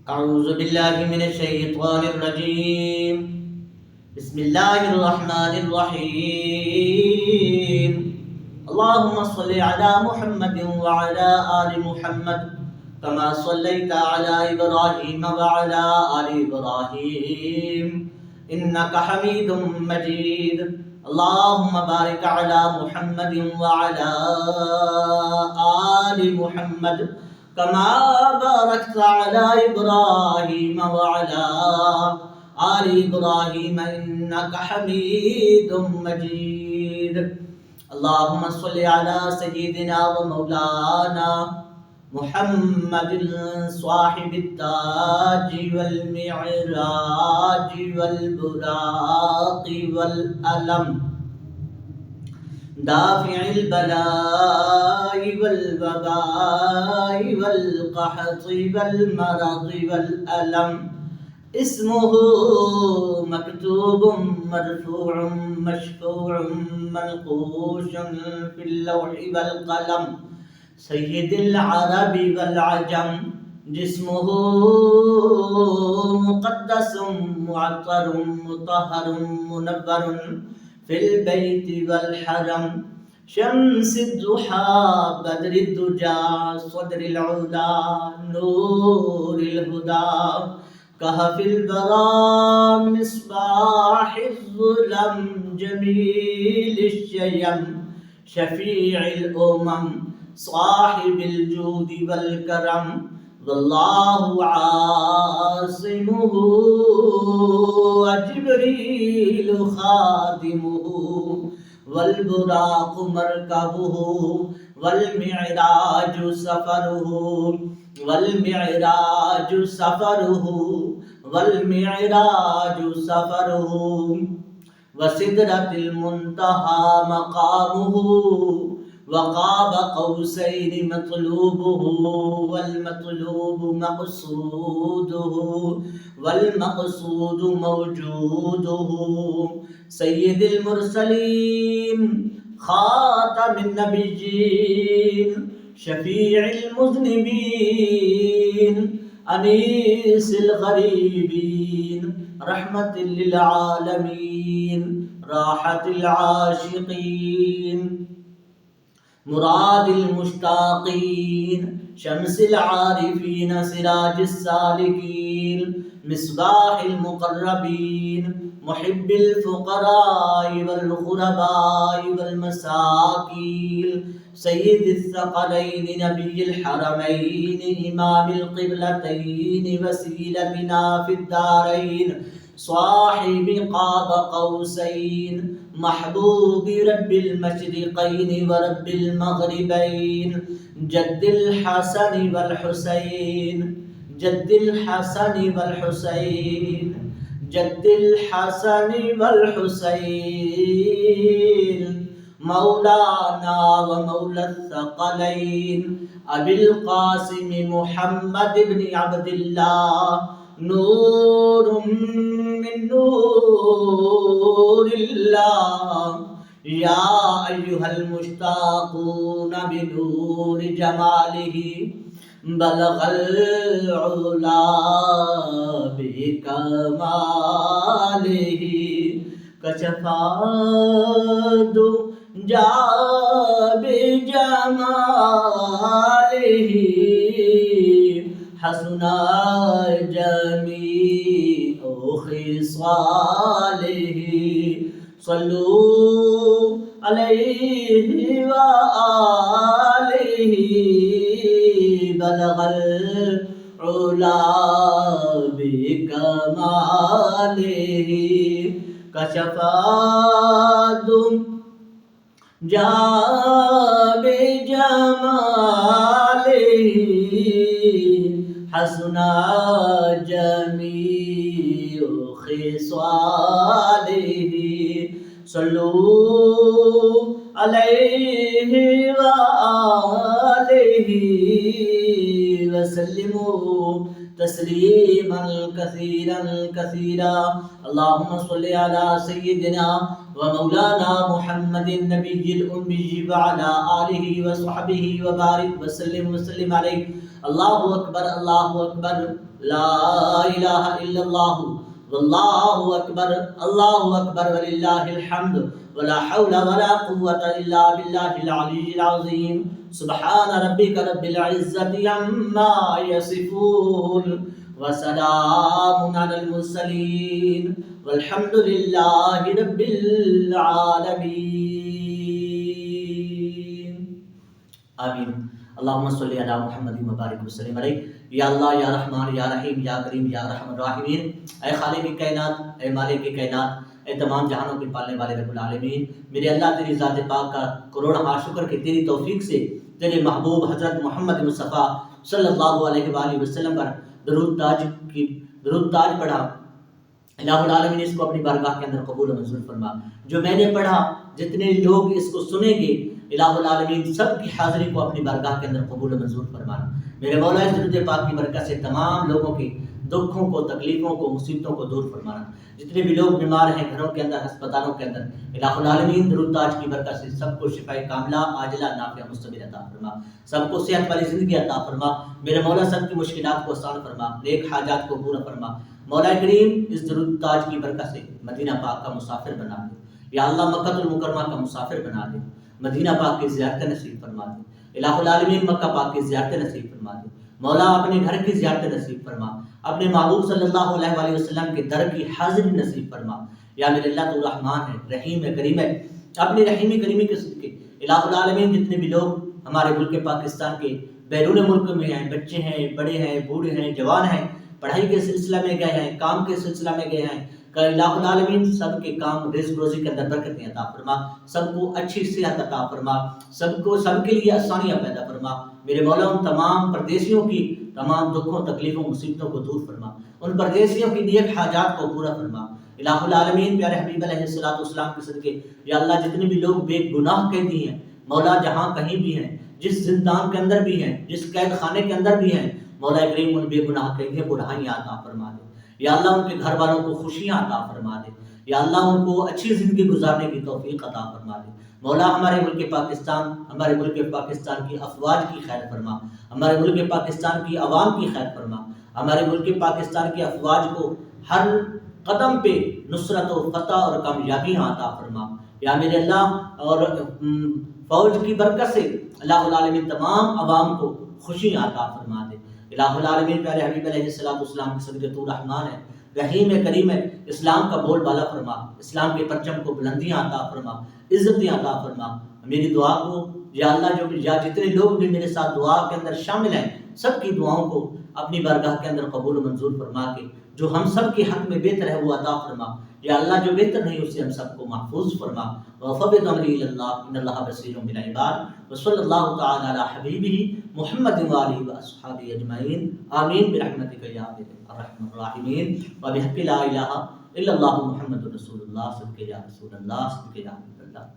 أعوذ بالله من الشيطان الرجيم. بسم الله الرحمن الرحيم. اللهم صل على محمد وعلى آل محمد كما صليت على إبراهيم وعلى آل إبراهيم إنك حميد مجيد. اللهم بارك على محمد وعلى آل محمد كما باركت على إبراهيم وعلى آل إبراهيم إنك حميد مجيد. اللهم صل على سيدنا ومولانا محمد صاحب التاج والمعراج والبراق والألم دافع البلاء والوباء والقحط والمرض والألم اسمه مكتوب مرفوع مشفوع منقوش في اللوح والقلم سيد العرب والعجم جسمه مقدس معطر مطهر منور في البيت والحرم شمس الضحى بدر الدجى صدر العلا نور الهدى كهف البراء مصباح الظلم جميل الشيم شفيع الأمم صاحب الجود والكرم والله عاصمه وجبريل خادمه والبراق مركبه والمعراج سفره والمعراج سفره والمعراج سفره وسدرة المنتهى مقامه وقاب قوسين مطلوبه والمطلوب مقصوده والمقصود موجوده سيد المرسلين خاتم النبيين شفيع المذنبين أنيس الغريبين رحمة للعالمين راحة العاشقين مراد المشتاقين شمس العارفين سراج السالكين مصباح المقربين محب الفقراء والغرباء والمساكين سيد الثقلين نبي الحرمين إمام القبلتين وسيلتنا في الدارين صاحب قاب قوسين محبوب رب المشرقين ورب المغربين جد الحسن والحسين جد الحسن والحسين جد الحسن والحسين مولانا ومولى الثقلين أبي القاسم محمد بن عبد الله نور من نور الله يا أيها المشتاقون بنور جماله بلغ العلا بكماله كشف الدجى بجماله حسن جميع خصاله صلوا عليه وآله بلغ العلا بكماله كشف الدجى بجماله حسن جميع خصاله صلوا عليه وآله وسلموا تسليما كثيرا كثيرا. اللهم صل على سيدنا ومولانا محمد النبي الأمي وعلى آله وصحبه وبارك وسلم عليه. الله أكبر الله أكبر لا الہ الا اللہ واللہ اکبر اللہ اکبر وللہ الحمد ولا حول ولا قوة الا باللہ العلی العظیم سبحان ربک رب العزت عما یصفون وسلام علی المرسلین والحمد للہ رب العالمین آمین اللہم صلی علی محمد مبارک وسلم علیہ یا اللہ یا رحمان یا رحیم یا کریم یا ارحم الراحمین اے خالق کائنات اے مالک کائنات اے تمام جہانوں کے پالنے والے رب العالمین میرے اللہ تیری ذات پاک کا کروڑہ شکر کہ تیری توفیق سے تیرے محبوب حضرت محمد مصطفیٰ صلی اللہ علیہ وآلہ وسلم پر درود تاج پڑھا الہ العالمین اس کو اپنی بارگاہ کے اندر قبول و منظور فرما جو میں نے پڑھا جتنے لوگ اس کو سنیں گے الہ العالمین سب کی حاضری کو اپنی بارگاہ کے اندر قبول و منظور فرمانا میرے مولا اس درود پاک کی برکت سے تمام لوگوں کے دکھوں کو تکلیفوں کو مصیبتوں کو دور فرمانا جتنے بھی لوگ بیمار ہیں گھروں کے اندر ہسپتالوں کے اندر الہ العالمین درود تاج کی برکت سے سب کو شفاء کاملہ عاجلہ نافعہ مستمر عطا فرما سب کو صحت والی زندگی عطا فرما میرے مولا سب کی مشکلات کو آسان فرما نیک حاجات کو پورا فرما مولا کریم اس درود تاج کی برکت سے مدینہ پاک کا مسافر بنا دے یا اللہ مکہ المکرمہ کا مسافر بنا دے مدینہ پاک کی زیارت نصیب فرما دے الہ العالمین مکہ پاک کی زیارت نصیب فرما دے مولا اپنے گھر کی زیارت نصیب فرما اپنے محبوب صلی اللہ علیہ وآلہ وسلم کے در کی حاضری نصیب فرما یا میرے اللہ تو رحمان ہے رحیم ہے کریم ہے اپنی رحیمی کریمی کے صدقے الہ العالمین جتنے بھی لوگ ہمارے ملک پاکستان کے بیرون ملک میں ہیں بچے ہیں بڑے ہیں بوڑھے ہیں جوان ہیں پڑھائی کے سلسلہ میں گئے ہیں کام کے سلسلہ میں گئے ہیں کہ الہ العالمین سب کے کام رزق روزی کے اندر برکتیں عطا فرما سب کو اچھی صحت عطا فرما سب کے لیے آسانیاں پیدا فرما میرے مولا ان تمام پردیسیوں کی تمام دکھوں تکلیفوں مصیبتوں کو دور فرما ان پردیسیوں کی نیک حاجات کو پورا فرما الہ العالمین پیارے حبیب علیہ السلام کے صدقے یا اللہ جتنے بھی لوگ بے گناہ قیدی ہیں مولا جہاں کہیں بھی ہیں جس زندان کے اندر بھی ہیں جس قید خانے کے اندر بھی ہیں مولا کریم ان بے گناہ قیدیوں کو رہائیاں عطا فرما دے یا اللہ ان کے گھر والوں کو خوشیاں عطا فرما دے یا اللہ ان کو اچھی زندگی گزارنے کی توفیق عطا فرما دے مولا ہمارے ملک پاکستان کی افواج کی خیر فرما ہمارے ملک پاکستان کی عوام کی خیر فرما ہمارے ملک پاکستان کی افواج کو ہر قدم پہ نصرت و فتح اور کامیابیاں عطا فرما یا میرے اللہ اور فوج کی برکت سے الہ العالمین تمام عوام کو خوشیاں عطا فرما دے الہ العالمین پیارے حبیب علیہ السلام کے صدقے تو رحمان ہے رحیم ہے کریم ہے اسلام کا بول بالا فرما اسلام کے پرچم کو بلندیاں عطا فرما عزتیں عطا فرما میری دعا کو یا اللہ جتنے لوگ بھی میرے ساتھ دعا کے اندر شامل ہیں سب کی دعاؤں کو اپنی بارگاہ کے اندر قبول و منظور فرما کے جو ہم سب کے حق میں بہتر ہے وہ عطا فرما یا اللہ جو بہتر نہیں اسے ہم سب کو محفوظ فرما وفوض امری الی اللہ ان اللہ بصیر بالعباد وصلی اللہ تعالی علی حبیبہ محمد وآلہ واصحابہ اجمعین آمین برحمتک یا ارحم الراحمین وبحق لا الہ الا اللہ محمد رسول اللہ صدق یا رسول اللہ صدق یا حبیب اللہ